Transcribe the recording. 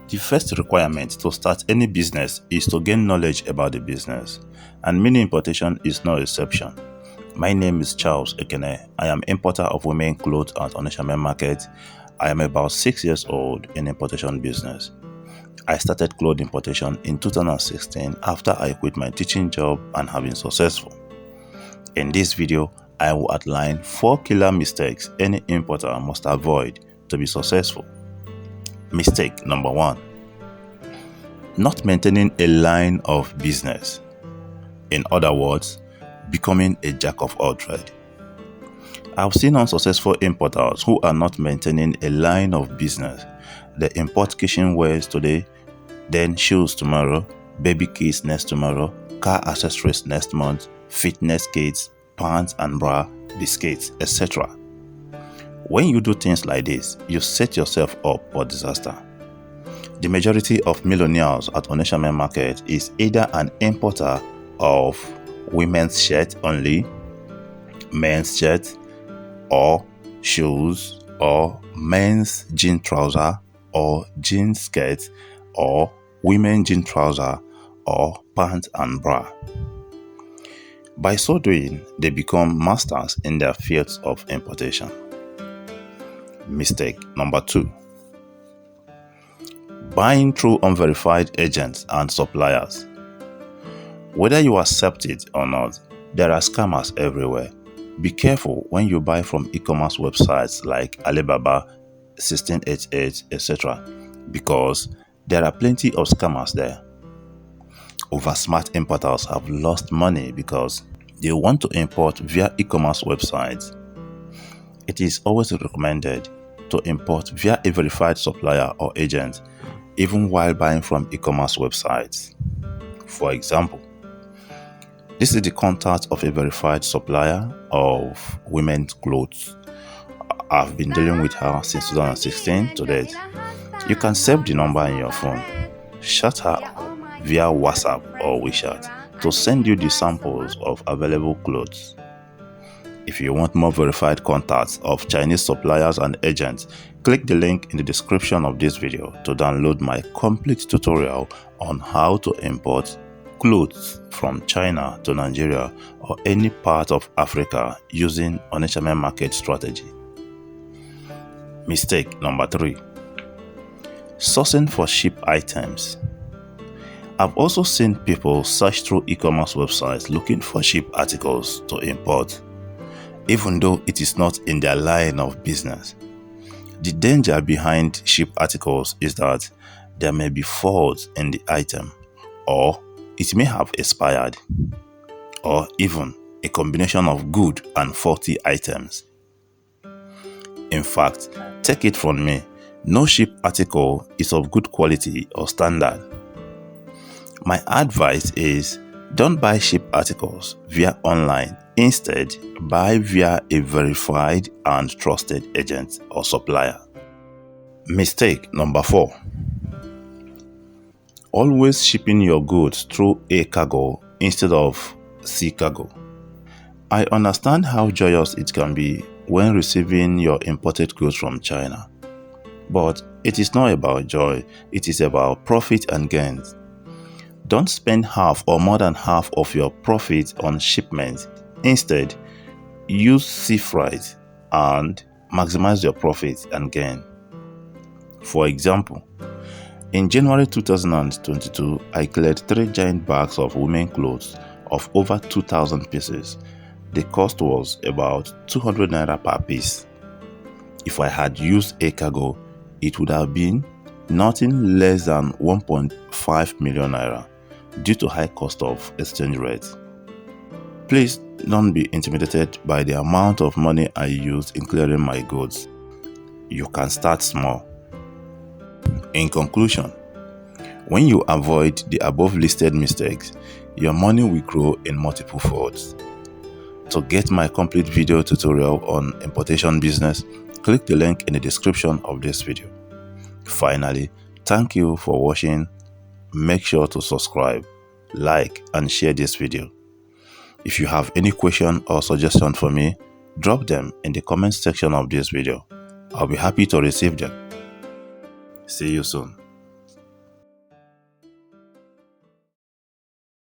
The first requirement to start any business is to gain knowledge about the business, and mini importation is no exception. My name is Charles Ekene. I am importer of women clothes at Onitsha Main Market. I am about 6 years old in importation business. I started cloth importation in 2016 after I quit my teaching job and have been successful. In this video, I will outline 4 killer mistakes any importer must avoid to be successful. Mistake number 1. Not maintaining a line of business. In other words, becoming a jack of all trades. I've seen unsuccessful importers who are not maintaining a line of business. They import kitchenwares today, then shoes tomorrow, baby kits next tomorrow, car accessories next month, fitness kits, pants and bra, biscuits, etc. When you do things like this, you set yourself up for disaster. The majority of millionaires at Onitsha Main Market is either an importer of women's shirts only, men's shirts, or shoes, or men's jean trouser, or jean skirts, or women's jean trouser, or pants and bra. By so doing, they become masters in their fields of importation. Mistake number 2. Buying through unverified agents and suppliers. Whether you accept it or not, there are scammers everywhere. Be careful when you buy from e-commerce websites like Alibaba, 1688, etc. because there are plenty of scammers there. Oversmart importers have lost money because they want to import via e-commerce websites. It is always recommended to import via a verified supplier or agent, even while buying from e-commerce websites. For example, this is the contact of a verified supplier of women's clothes. I've been dealing with her since 2016 to date. You can save the number in your phone. Chat her via WhatsApp or WeChat to send you the samples of available clothes. If you want more verified contacts of Chinese suppliers and agents, click the link in the description of this video to download my complete tutorial on how to import clothes from China to Nigeria or any part of Africa using Onitsha Main Market strategy. Mistake number 3. Sourcing for cheap items. I've also seen people search through e-commerce websites looking for cheap articles to import, even though it is not in their line of business. The danger behind cheap articles is that there may be faults in the item, or it may have expired, or even a combination of good and faulty items. In fact, take it from me, no cheap article is of good quality or standard. My advice is, don't buy cheap articles via online. Instead, buy via a verified and trusted agent or supplier. Mistake number 4. Always shipping your goods through air cargo instead of sea cargo. I understand how joyous it can be when receiving your imported goods from China. But it is not about joy, it is about profit and gains. Don't spend half or more than half of your profit on shipment. Instead, use sea freight and maximize your profit and gain. For example, in January 2022, I cleared 3 giant bags of women's clothes of over 2,000 pieces. The cost was about 200 naira per piece. If I had used air cargo, it would have been nothing less than 1.5 million naira due to high cost of exchange rate. Please don't be intimidated by the amount of money I used in clearing my goods. You can start small. In conclusion, when you avoid the above listed mistakes, your money will grow in multiple folds. To get my complete video tutorial on importation business, click the link in the description of this video. Finally, thank you for watching. Make sure to subscribe, like and share this video. If you have any question or suggestion for me, drop them in the comment section of this video. I'll be happy to receive them. See you soon.